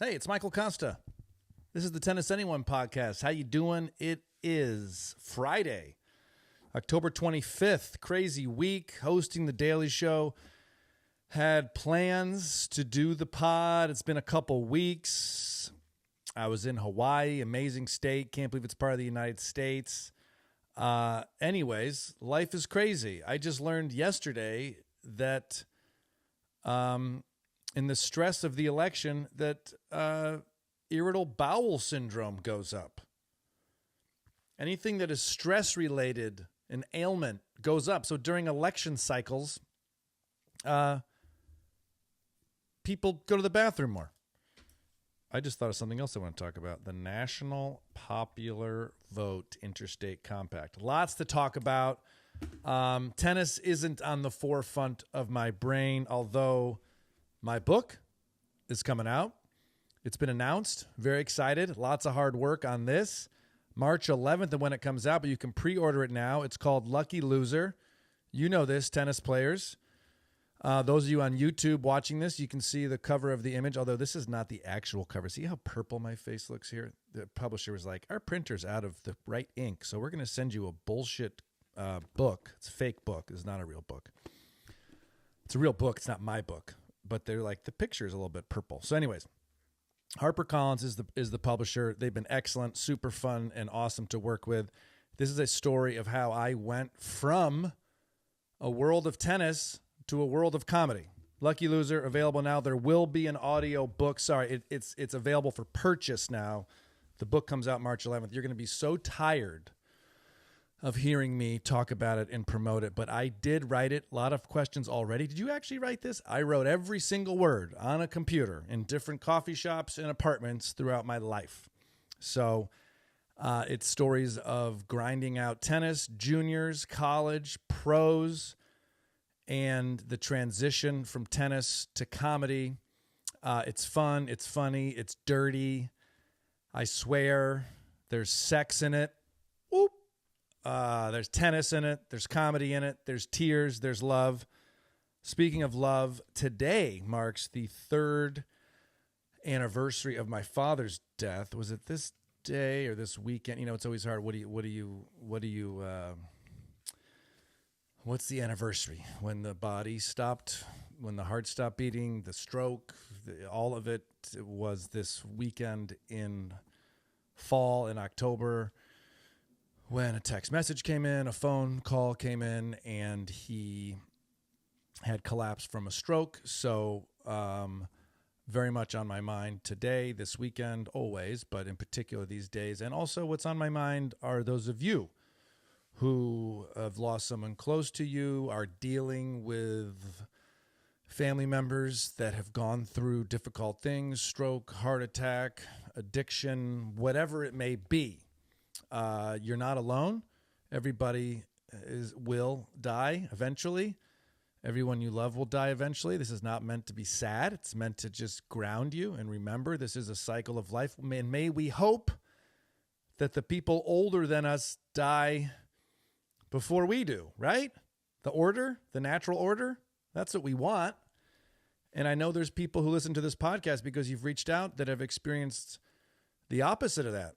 Hey, it's Michael Kosta. This is the Tennis Anyone podcast. How you doing? It is Friday, October 25th. Crazy week hosting the Daily Show. Had plans to do the pod. It's been a couple weeks. I was in Hawaii, amazing state. Can't believe it's part of the United States. Anyways, life is crazy. I just learned yesterday that in the stress of the election that irritable bowel syndrome goes up. Anything that is stress-related, an ailment, goes up. So during election cycles, people go to the bathroom more. I just thought of something else I want to talk about. The National Popular Vote Interstate Compact. Lots to talk about. Tennis isn't on the forefront of my brain, although my book is coming out. It's been announced. Very excited. Lots of hard work on this. March 11th and when it comes out, but you can pre-order it now. It's called Lucky Loser. You know this, tennis players. Those of you on YouTube watching this, you can see the cover of the image, although this is not the actual cover. See how purple my face looks here? The publisher was like, our printer's out of the right ink, so we're going to send you a bullshit book. It's a fake book. It's not a real book. It's a real book. It's not my book. But they're like, the picture is a little bit purple. So anyways, HarperCollins is the publisher. They've been excellent, super fun, and awesome to work with. This is a story of how I went from a world of tennis to a world of comedy. Lucky Loser, available now. There will be an audio book. Sorry, it's available for purchase now. The book comes out March 11th. You're going to be so tired of hearing me talk about it and promote it, but I did write it. A lot of questions already. Did you actually write this? I wrote every single word on a computer in different coffee shops and apartments throughout my life. So it's stories of grinding out tennis, juniors, college, pros, and the transition from tennis to comedy. It's fun, it's funny, it's dirty. I swear, there's sex in it. Whoop. There's tennis in it. There's comedy in it. There's tears. There's love. Speaking of love, today marks the 3rd anniversary of my father's death. Was it this day or this weekend? You know, it's always hard. What's the anniversary? When the body stopped, when the heart stopped beating, the stroke, all of it was this weekend in fall, in October, when a text message came in, a phone call came in, and he had collapsed from a stroke. So very much on my mind today, this weekend, always, but in particular these days. And also what's on my mind are those of you who have lost someone close to you, are dealing with family members that have gone through difficult things, stroke, heart attack, addiction, whatever it may be. You're not alone. Everybody will die eventually. Everyone you love will die eventually. This is not meant to be sad. It's meant to just ground you and remember this is a cycle of life. And may we hope that the people older than us die before we do, right? The order, the natural order, that's what we want. And I know there's people who listen to this podcast because you've reached out that have experienced the opposite of that.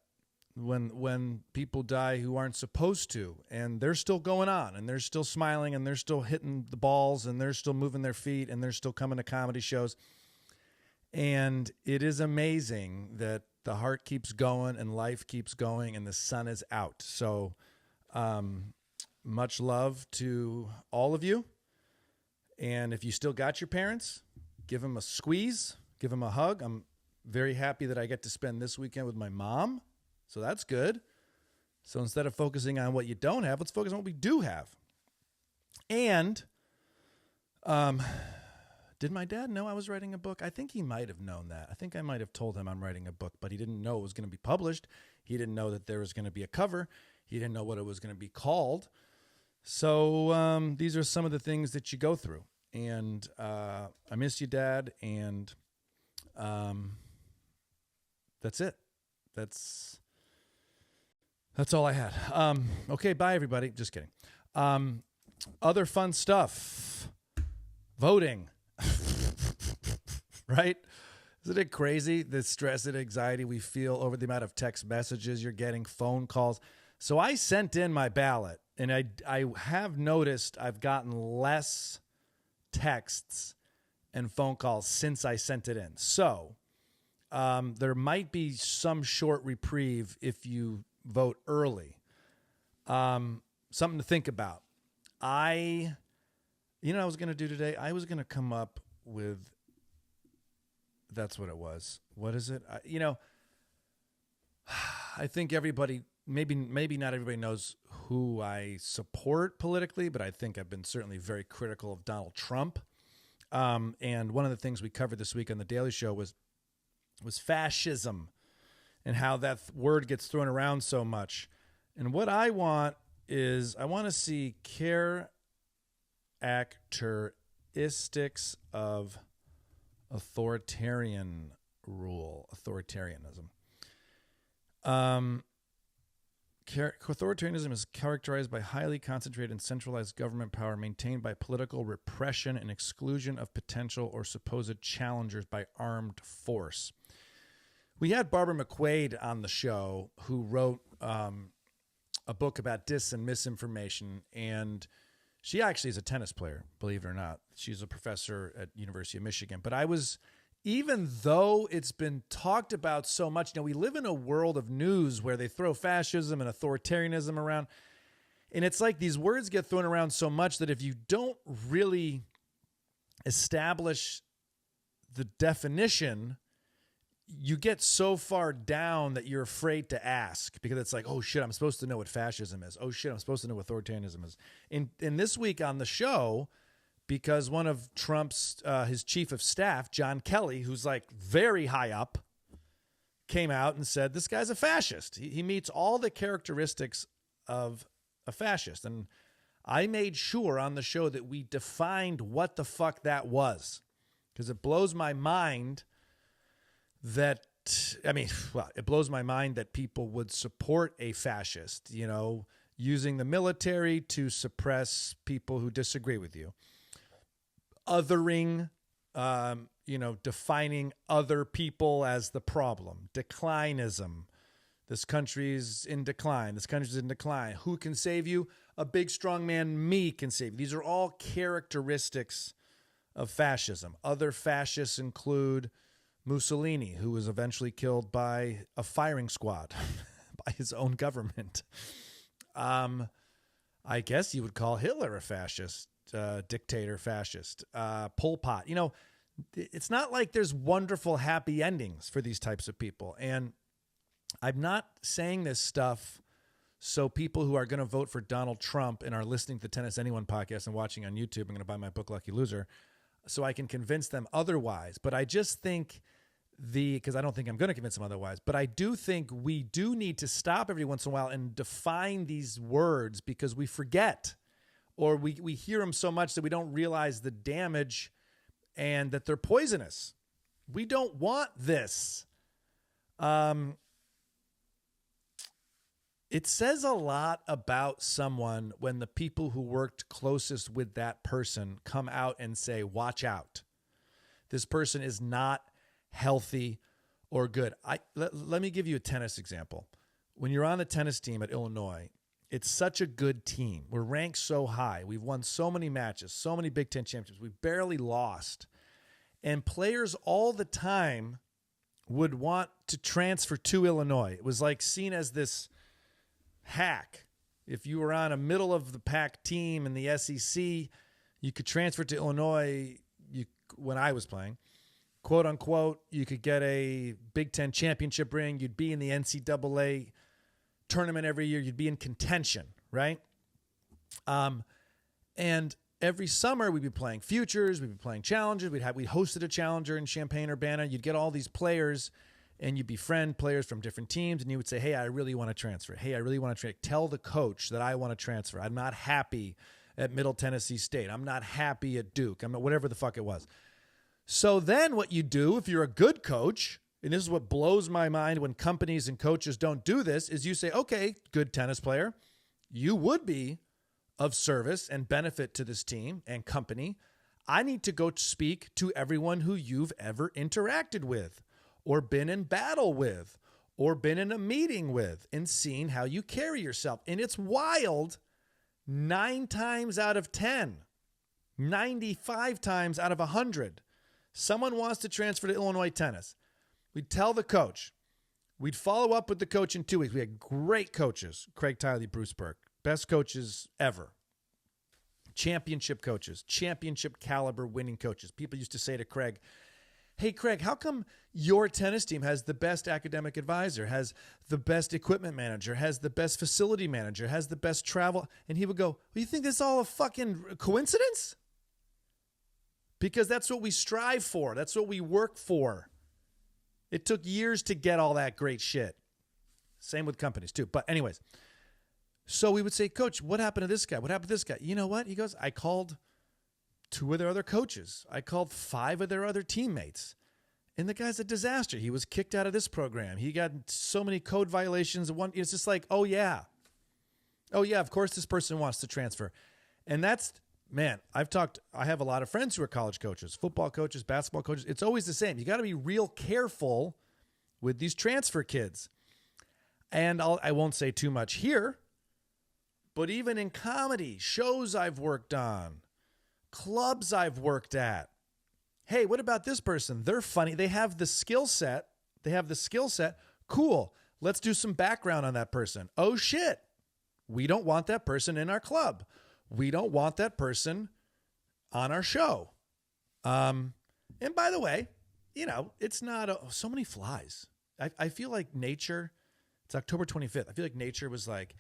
When people die who aren't supposed to, and they're still going on, and they're still smiling, and they're still hitting the balls, and they're still moving their feet, and they're still coming to comedy shows. And it is amazing that the heart keeps going, and life keeps going, and the sun is out. So much love to all of you. And if you still got your parents, give them a squeeze, give them a hug. I'm very happy that I get to spend this weekend with my mom. So that's good. So instead of focusing on what you don't have, let's focus on what we do have. And did my dad know I was writing a book? I think he might have known that. I think I might have told him I'm writing a book, but he didn't know it was going to be published. He didn't know that there was going to be a cover. He didn't know what it was going to be called. So these are some of the things that you go through. And I miss you, Dad. And that's it. That's all I had. Okay, bye, everybody. Just kidding. Other fun stuff. Voting. Right? Isn't it crazy, the stress and anxiety we feel over the amount of text messages you're getting, phone calls? So I sent in my ballot, and I have noticed I've gotten less texts and phone calls since I sent it in. So there might be some short reprieve if you vote early. Something to think about. You know what I was going to do today? I was going to come up with, that's what it was. What is it? I think everybody, maybe not everybody knows who I support politically, but I think I've been certainly very critical of Donald Trump. And one of the things we covered this week on the Daily Show was fascism and how that word gets thrown around so much. And what I want is I want to see characteristics of authoritarianism. Authoritarianism is characterized by highly concentrated and centralized government power maintained by political repression and exclusion of potential or supposed challengers by armed force. We had Barbara McQuaid on the show, who wrote a book about dis and misinformation, and she actually is a tennis player, believe it or not. She's a professor at University of Michigan. But even though it's been talked about so much, we live in a world of news where they throw fascism and authoritarianism around. And it's like these words get thrown around so much that if you don't really establish the definition, you get so far down that you're afraid to ask, because it's like, oh shit, I'm supposed to know what fascism is. Oh shit, I'm supposed to know what authoritarianism is. And this week on the show, because one of Trump's, his chief of staff, John Kelly, who's like very high up, came out and said, this guy's a fascist. He meets all the characteristics of a fascist. And I made sure on the show that we defined what the fuck that was, because it blows my mind that, it blows my mind that people would support a fascist, using the military to suppress people who disagree with you. Othering, defining other people as the problem. Declinism. This country's in decline. This country's in decline. Who can save you? A big, strong man, me, can save you. These are all characteristics of fascism. Other fascists include Mussolini, who was eventually killed by a firing squad by his own government. I guess you would call Hitler a fascist. Dictator, fascist, Pol Pot. It's not like there's wonderful happy endings for these types of people. And I'm not saying this stuff so people who are going to vote for Donald Trump and are listening to the Tennis Anyone podcast and watching on YouTube, I'm going to buy my book, Lucky Loser, so I can convince them otherwise. But I just think because I don't think I'm going to convince them otherwise, but I do think we do need to stop every once in a while and define these words, because we forget. Or we hear them so much that we don't realize the damage and that they're poisonous. We don't want this. It says a lot about someone when the people who worked closest with that person come out and say, watch out. This person is not healthy or good. Let me give you a tennis example. When you're on the tennis team at Illinois, it's such a good team. We're ranked so high. We've won so many matches, so many Big Ten championships. We've barely lost. And players all the time would want to transfer to Illinois. It was like seen as this hack. If you were on a middle of the pack team in the SEC, you could transfer to Illinois. When I was playing, quote unquote, you could get a Big Ten championship ring. You'd be in the NCAA tournament every year. You'd be in contention, right? And every summer we'd be playing futures, we'd be playing challengers. We hosted a challenger in Champaign-Urbana. You'd get all these players, and you befriend players from different teams, and you would say, hey, I really want to transfer. Hey, I really want to transfer. Tell the coach that I want to transfer. I'm not happy at Middle Tennessee State. I'm not happy at Duke. I'm not, whatever the fuck it was. So then what you do, if you're a good coach, and this is what blows my mind when companies and coaches don't do this, is you say, okay, good tennis player, you would be of service and benefit to this team and company. I need to go speak to everyone who you've ever interacted with or been in battle with or been in a meeting with and seen how you carry yourself. And it's wild. 9 times out of 10, 95 times out of 100, someone wants to transfer to Illinois tennis. We'd tell the coach. We'd follow up with the coach in 2 weeks. We had great coaches, Craig Tiley, Bruce Burke, best coaches ever. Championship coaches, championship caliber winning coaches. People used to say to Craig, hey, Craig, how come your tennis team has the best academic advisor, has the best equipment manager, has the best facility manager, has the best travel? And he would go, well, you think this is all a fucking coincidence? Because that's what we strive for. That's what we work for. It took years to get all that great shit. Same with companies too. But anyways, so we would say, Coach, what happened to this guy? What happened to this guy? You know what? He goes, I called 2 of their other coaches. I called 5 of their other teammates. And the guy's a disaster. He was kicked out of this program. He got so many code violations. It's just like, oh yeah, of course this person wants to transfer. And that's, man, I have a lot of friends who are college coaches, football coaches, basketball coaches. It's always the same. You got to be real careful with these transfer kids. And I won't say too much here, but even in comedy, shows I've worked on, clubs I've worked at. Hey, what about this person? They're funny. They have the skill set. Cool. Let's do some background on that person. Oh, shit. We don't want that person in our club. We don't want that person on our show. And by the way, it's not so many flies. I feel like nature, it's October 25th. I feel like nature was like,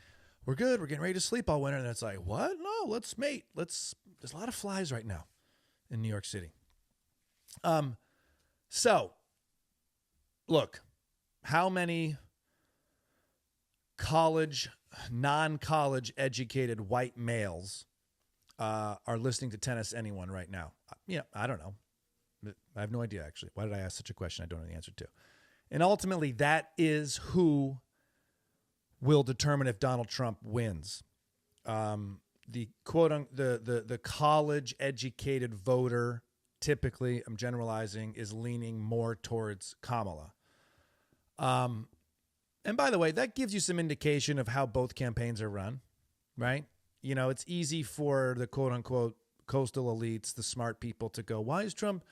we're good. We're getting ready to sleep all winter. And it's like, what? No, let's mate. There's a lot of flies right now in New York City. So look, how many non-college educated white males are listening to Tennis Anyone right now? I don't know. I have no idea, actually. Why did I ask such a question I don't know the answer to? And ultimately, that is who will determine if Donald Trump wins. The the college educated voter, typically, I'm generalizing, is leaning more towards Kamala. And by the way, that gives you some indication of how both campaigns are run, right? It's easy for the quote unquote coastal elites, the smart people, to go, why is Trump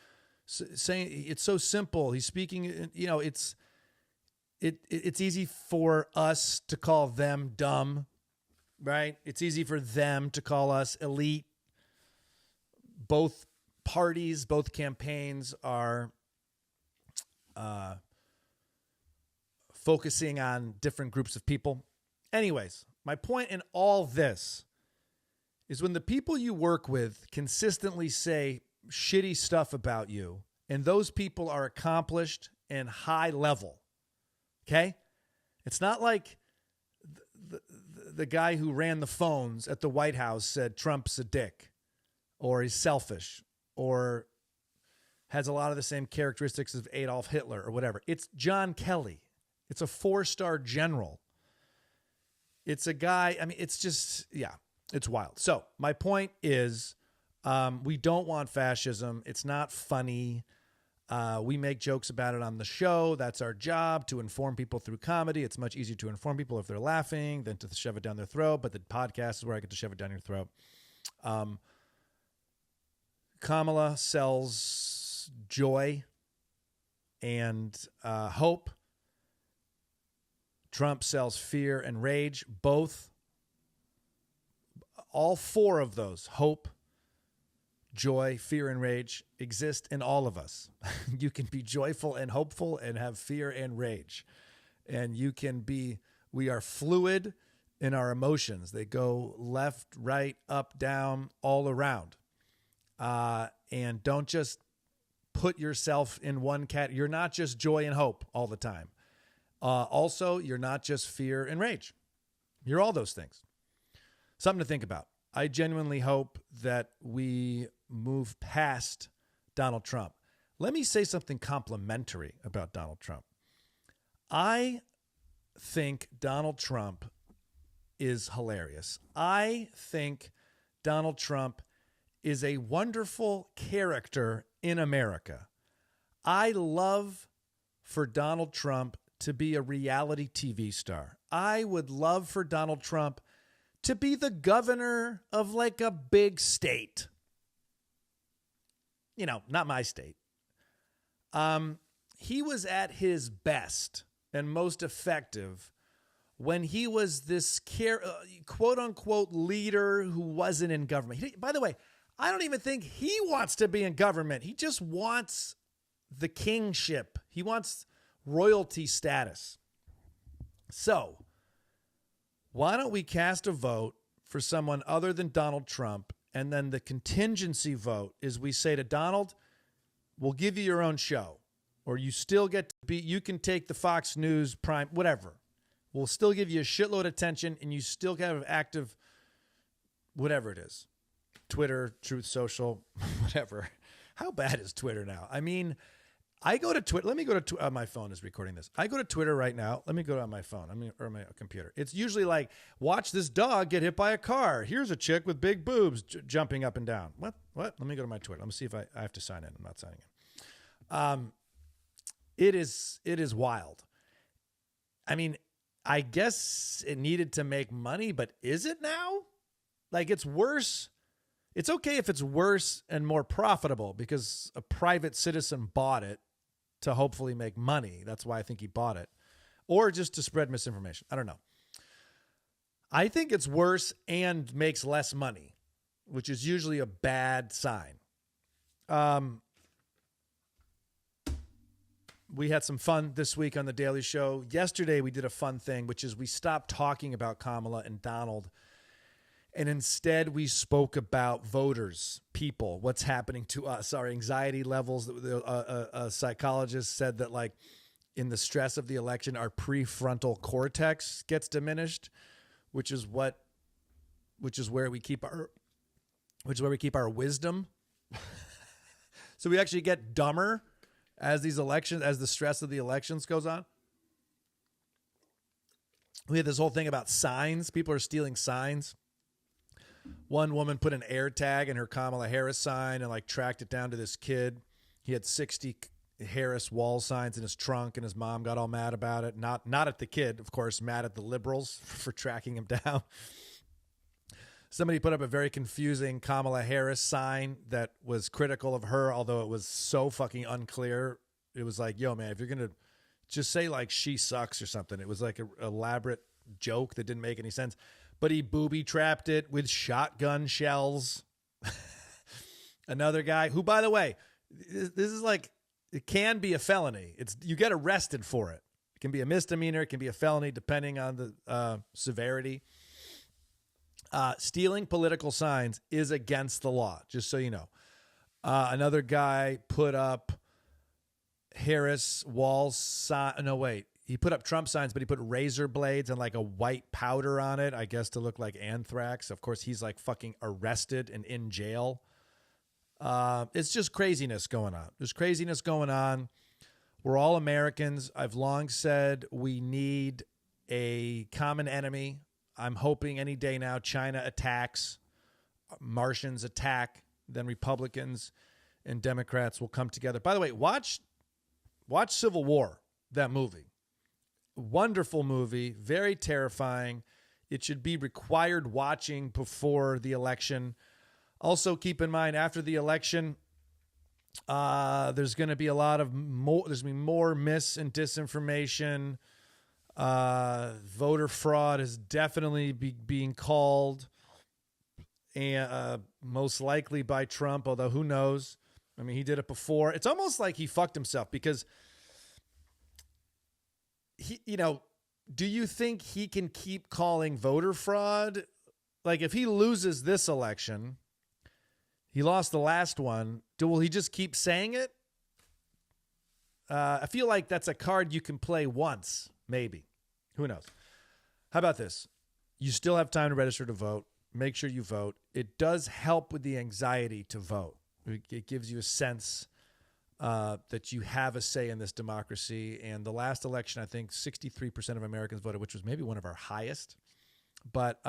saying it's so simple? He's speaking, it's easy for us to call them dumb, right? It's easy for them to call us elite. Both parties, both campaigns are focusing on different groups of people. Anyways, my point in all this is when the people you work with consistently say shitty stuff about you, and those people are accomplished and high level, okay? It's not like the guy who ran the phones at the White House said Trump's a dick or he's selfish or has a lot of the same characteristics of Adolf Hitler or whatever. It's John Kelly. It's a 4-star general. It's a guy, it's just, yeah, it's wild. So my point is we don't want fascism. It's not funny. We make jokes about it on the show. That's our job, to inform people through comedy. It's much easier to inform people if they're laughing than to shove it down their throat. But the podcast is where I get to shove it down your throat. Kamala sells joy and hope. Trump sells fear and rage. All 4 of those, hope, joy, fear, and rage, exist in all of us. You can be joyful and hopeful and have fear and rage. And we are fluid in our emotions. They go left, right, up, down, all around. And don't just put yourself in one category. You're not just joy and hope all the time. Also, you're not just fear and rage. You're all those things. Something to think about. I genuinely hope that we move past Donald Trump. Let me say something complimentary about Donald Trump. I think Donald Trump is hilarious. I think Donald Trump is a wonderful character in America. I love for Donald Trump to be a reality TV star. I would love for Donald Trump to be the governor of like a big state. You know, not my state. He was at his best and most effective when he was this quote unquote leader who wasn't in government. By the way, I don't even think he wants to be in government. He just wants the kingship. He wants royalty status. So why don't we cast a vote for someone other than Donald Trump? And then the contingency vote is we say to Donald, we'll give you your own show, or you still get to be, you can take the Fox News Prime, whatever. We'll still give you a shitload of attention and you still have active, whatever it is, Twitter, Truth Social, whatever. How bad is Twitter now? I mean, I go to Twitter. Let me go to my phone is recording this. I go to Twitter right now. Let me go on my phone. Or my computer. It's usually like, watch this dog get hit by a car. Here's a chick with big boobs jumping up and down. What? Let me go to my Twitter. Let me see if I have to sign in. I'm not signing in. It is wild. I mean, I guess it needed to make money, but is it now? Like, it's worse. It's okay if it's worse and more profitable because a private citizen bought it to hopefully make money. That's why I think he bought it. Or just to spread misinformation. I don't know. I think it's worse and makes less money, which is usually a bad sign. We had some fun this week on The Daily Show. Yesterday, we did a fun thing, which is we stopped talking about Kamala and Donald, and instead we spoke about voters, people, what's happening to us, our anxiety levels. A psychologist said that, like, in the stress of the election, our prefrontal cortex gets diminished, which is where we keep our wisdom. So we actually get dumber as the stress of the elections goes on. We had this whole thing about signs. People are stealing signs. One woman put an air tag in her Kamala Harris sign and like tracked it down to this kid. He had 60 Harris wall signs in his trunk, and his mom got all mad about it. Not at the kid, of course, mad at the liberals for tracking him down. Somebody put up a very confusing Kamala Harris sign that was critical of her, although it was so fucking unclear. It was like, yo, man, if you're going to just say like she sucks or something. It was like an elaborate joke that didn't make any sense. But he booby-trapped it with shotgun shells. Another guy who, by the way, this is like, it can be a felony. You get arrested for it. It can be a misdemeanor. It can be a felony depending on the severity. Stealing political signs is against the law, just so you know. Another guy put up Harris wall sign. No, wait. He put up Trump signs, but he put razor blades and like a white powder on it, I guess to look like anthrax. Of course, he's like fucking arrested and in jail. It's just craziness going on. There's craziness going on. We're all Americans. I've long said we need a common enemy. I'm hoping any day now China attacks, Martians attack, then Republicans and Democrats will come together. By the way, watch Civil War, that movie. Wonderful movie, very terrifying. It should be required watching before the election. Also, keep in mind, after the election, there's going to be there's going to be more mis and disinformation. Voter fraud is definitely being called, and most likely by Trump, although who knows? I mean, he did it before. It's almost like he fucked himself because do you think he can keep calling voter fraud? Like, if he loses this election, he lost the last one, will he just keep saying it? I feel like that's a card you can play once, maybe. Who knows? How about this? You still have time to register to vote. Make sure you vote. It does help with the anxiety to vote. It gives you a sense that you have a say in this democracy. And the last election, I think 63% of Americans voted, which was maybe one of our highest. But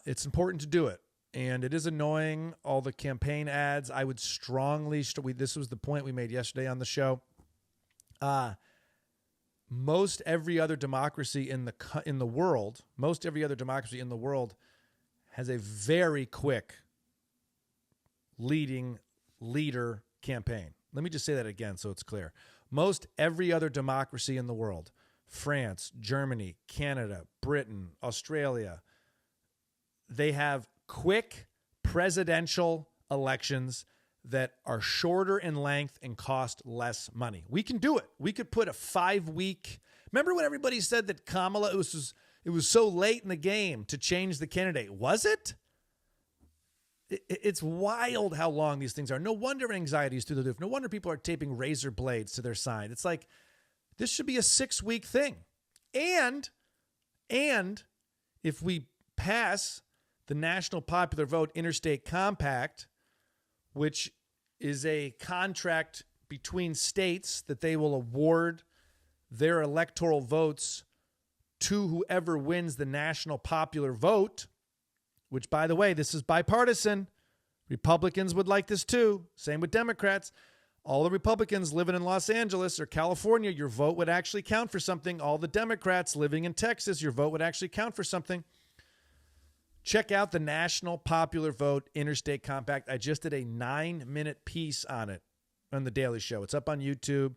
it's important to do it. And it is annoying, all the campaign ads. I would strongly, this was the point we made yesterday on the show. Most every other democracy in the world, has a very quick leader campaign. Let me just say that again so it's clear. Most every other democracy in the world, France, Germany, Canada, Britain, Australia, they have quick presidential elections that are shorter in length and cost less money. We can do it. We could put a 5-week. Remember when everybody said that Kamala, it was so late in the game to change the candidate? Was it? It's wild how long these things are. No wonder anxiety is through the roof. No wonder people are taping razor blades to their sign. It's like, this should be a 6-week thing. And if we pass the National Popular Vote Interstate Compact, which is a contract between states that they will award their electoral votes to whoever wins the national popular vote, which, by the way, this is bipartisan. Republicans would like this too. Same with Democrats. All the Republicans living in Los Angeles or California, your vote would actually count for something. All the Democrats living in Texas, your vote would actually count for something. Check out the National Popular Vote Interstate Compact. I just did a 9-minute piece on it on The Daily Show. It's up on YouTube.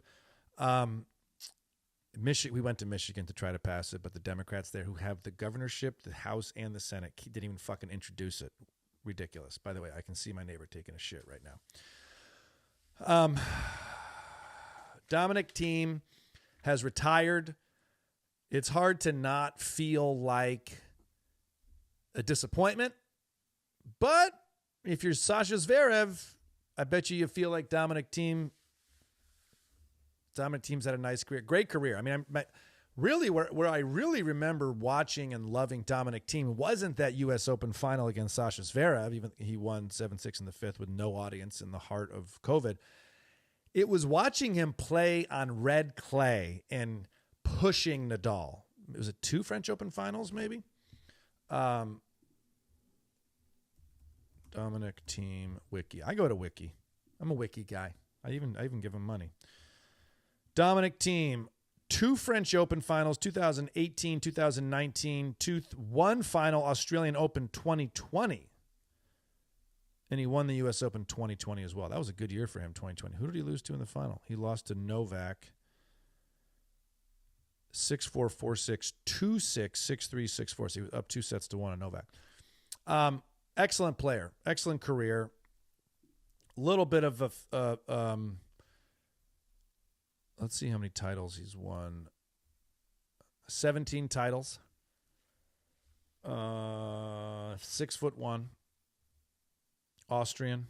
We went to Michigan to try to pass it, but the Democrats there who have the governorship, the House, and the Senate didn't even fucking introduce it. Ridiculous. By the way, I can see my neighbor taking a shit right now. Dominic Thiem has retired. It's hard to not feel like a disappointment, but if you're Sasha Zverev, I bet you feel like Dominic Thiem's had a nice career, great career. I mean, where I really remember watching and loving Dominic Thiem wasn't that U.S. Open final against Sasha Zverev. Even he won 7-6 in the fifth with no audience in the heart of COVID. It was watching him play on red clay and pushing Nadal. It was 2 French Open finals, maybe. Dominic Thiem Wiki. I go to Wiki. I'm a Wiki guy. I even give him money. Dominic Thiem, 2 French Open finals, 2018, 2019, 1 final Australian Open 2020. And he won the U.S. Open 2020 as well. That was a good year for him, 2020. Who did he lose to in the final? He lost to Novak 6-4, 4-6, 2-6, 6-3, 6-4. So he was up 2 sets to 1 on Novak. Excellent player. Excellent career. Little bit of let's see how many titles he's won. 17 titles. 6'1". Austrian.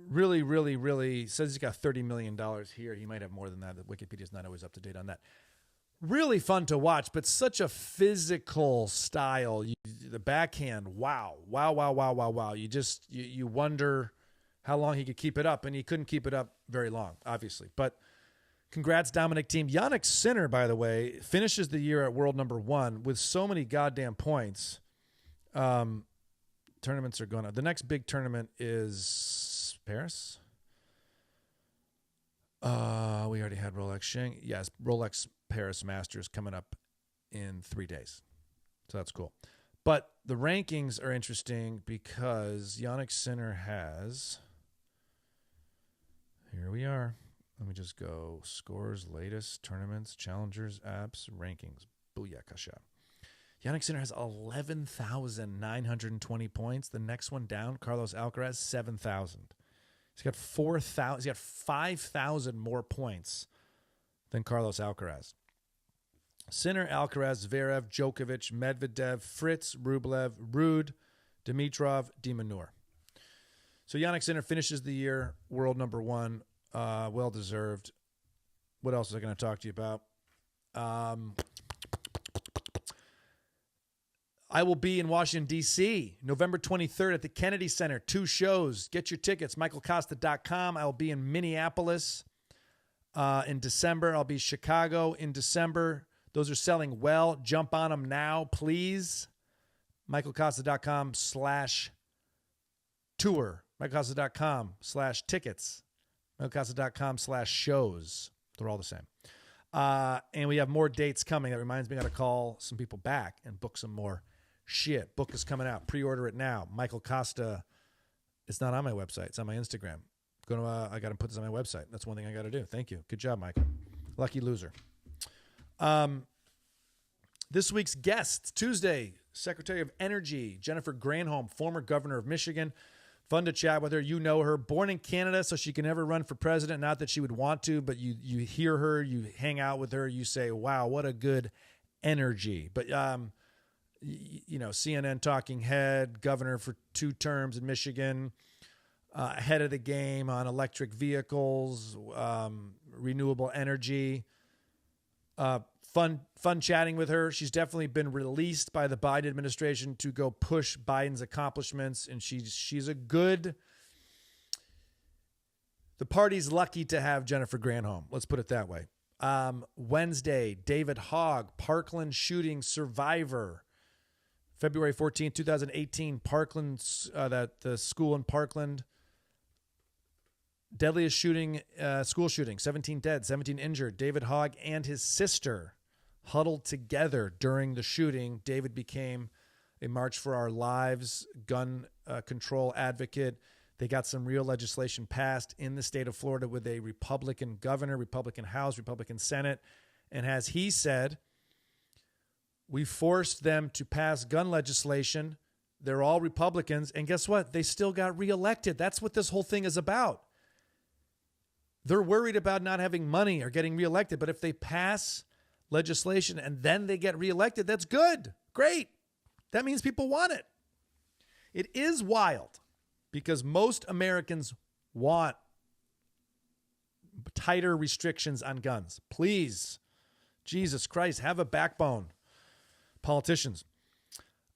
Really says he's got $30 million here. He might have more than that. Wikipedia's not always up to date on that. Really fun to watch, but such a physical style. The backhand, wow. You wonder how long he could keep it up, and he couldn't keep it up very long, obviously. But congrats, Dominic Thiem. Jannik Sinner, by the way, finishes the year at world number 1 with so many goddamn points. Tournaments are going on. The next big tournament is Paris. We already had Rolex Shang. Yes, Rolex Paris Masters coming up in 3 days. So that's cool. But the rankings are interesting because Jannik Sinner has... Here we are. Let me just go. Scores, latest, tournaments, challengers, apps, rankings. Booyakasha. Jannik Sinner has 11,920 points. The next one down, Carlos Alcaraz, 7,000. He's got 4,000. He's got 5,000 more points than Carlos Alcaraz. Sinner, Alcaraz, Zverev, Djokovic, Medvedev, Fritz, Rublev, Ruud, Dimitrov, de Minaur. So Jannik Sinner finishes the year world number 1. Well deserved. What else was I going to talk to you about? I will be in Washington, D.C., November 23rd at the Kennedy Center. 2 shows. Get your tickets, michaelcosta.com. I will be in Minneapolis in December. I'll be Chicago in December. Those are selling well. Jump on them now, please. michaelcosta.com/tour, michaelcosta.com/tickets, michaelcosta.com/shows. They're all the same. And we have more dates coming. That reminds me, I got to call some people back and book some more shit. Book is coming out. Pre-order it now. Michael Costa. It's not on my website. It's on my Instagram. I got to put this on my website. That's one thing I got to do. Thank you. Good job, Michael. Lucky loser. This week's guest, Tuesday, Secretary of Energy, Jennifer Granholm, former governor of Michigan. Fun to chat with her. You know her. Born in Canada, so she can never run for president. Not that she would want to, but you hear her, you hang out with her, you say, wow, what a good energy. But, CNN talking head, governor for 2 terms in Michigan, ahead of the game on electric vehicles, renewable energy. Fun chatting with her. She's definitely been released by the Biden administration to go push Biden's accomplishments, and she's a good. The party's lucky to have Jennifer Granholm. Let's put it that way. Wednesday, David Hogg, Parkland shooting survivor. February 14th, 2018, Parkland, the school in Parkland. Deadliest shooting, school shooting, 17 dead, 17 injured. David Hogg and his sister huddled together during the shooting. David became a March for Our Lives gun control advocate. They got some real legislation passed in the state of Florida with a Republican governor, Republican House, Republican Senate. And as he said, we forced them to pass gun legislation. They're all Republicans. And guess what? They still got reelected. That's what this whole thing is about. They're worried about not having money or getting reelected. But if they pass legislation and then they get reelected, that's good. Great. That means people want it. It is wild because most Americans want tighter restrictions on guns. Please, Jesus Christ, have a backbone. Politicians.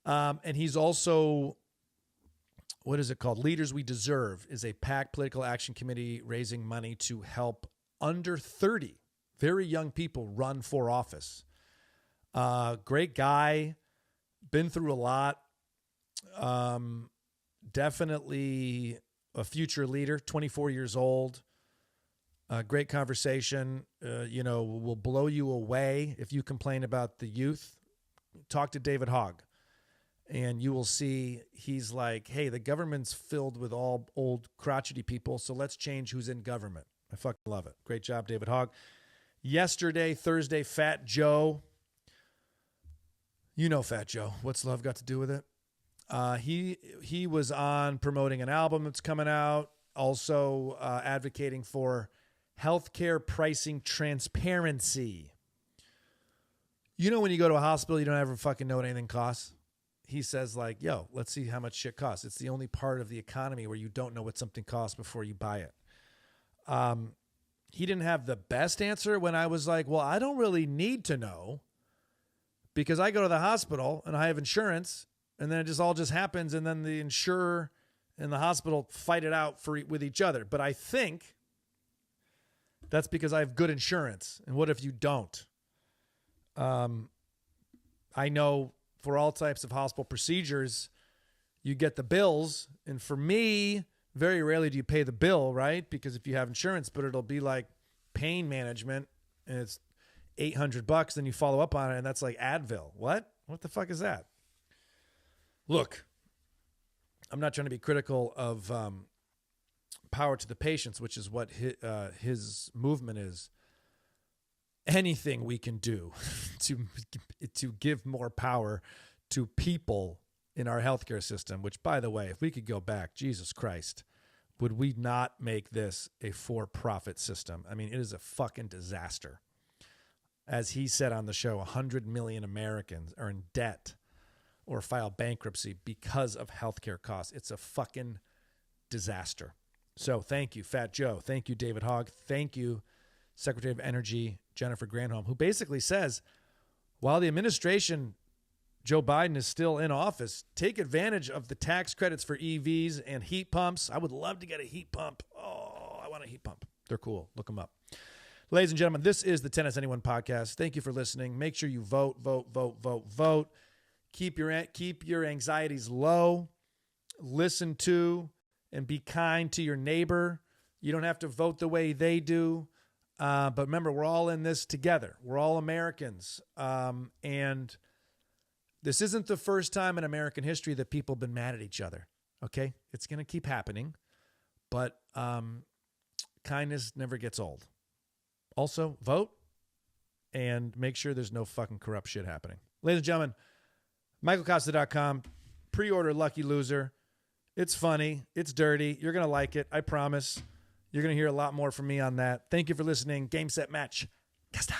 And he's also, what is it called? Leaders We Deserve is a PAC political action committee raising money to help under 30, very young people run for office. Great guy, been through a lot. Definitely a future leader, 24 years old. Great conversation, will blow you away if you complain about the youth. Talk to David Hogg, and you will see he's like, hey, the government's filled with all old crotchety people, so let's change who's in government. I fucking love it. Great job, David Hogg. Yesterday, Thursday, Fat Joe. You know Fat Joe. What's love got to do with it? He was on promoting an album that's coming out, also advocating for healthcare pricing transparency. You know when you go to a hospital, you don't ever fucking know what anything costs? He says like, yo, let's see how much shit costs. It's the only part of the economy where you don't know what something costs before you buy it. He didn't have the best answer when I was like, well, I don't really need to know because I go to the hospital and I have insurance and then it all just happens and then the insurer and the hospital fight it out with each other. But I think that's because I have good insurance. And what if you don't? I know for all types of hospital procedures, you get the bills. And for me, very rarely do you pay the bill, right? Because if you have insurance, but it'll be like pain management and it's $800, then you follow up on it. And that's like Advil. What the fuck is that? Look, I'm not trying to be critical of, power to the patients, which is what his movement is. Anything we can do to give more power to people in our healthcare system, which, by the way, if we could go back, Jesus Christ, would we not make this a for-profit system? I mean, it is a fucking disaster. As he said on the show, 100 million Americans are in debt or file bankruptcy because of healthcare costs. It's a fucking disaster. So thank you, Fat Joe. Thank you, David Hogg. Thank you, Secretary of Energy, Jennifer Granholm, who basically says, while the administration, Joe Biden, is still in office, take advantage of the tax credits for EVs and heat pumps. I would love to get a heat pump. Oh, I want a heat pump. They're cool. Look them up. Ladies and gentlemen, this is the Tennis Anyone podcast. Thank you for listening. Make sure you vote. Keep your anxieties low. Listen to and be kind to your neighbor. You don't have to vote the way they do. But remember, we're all in this together. We're all Americans. And this isn't the first time in American history that people have been mad at each other. Okay? It's going to keep happening. But kindness never gets old. Also, vote and make sure there's no fucking corrupt shit happening. Ladies and gentlemen, MichaelKosta.com. Pre-order Lucky Loser. It's funny. It's dirty. You're going to like it. I promise. You're going to hear a lot more from me on that. Thank you for listening. Game, set, match. Kosta.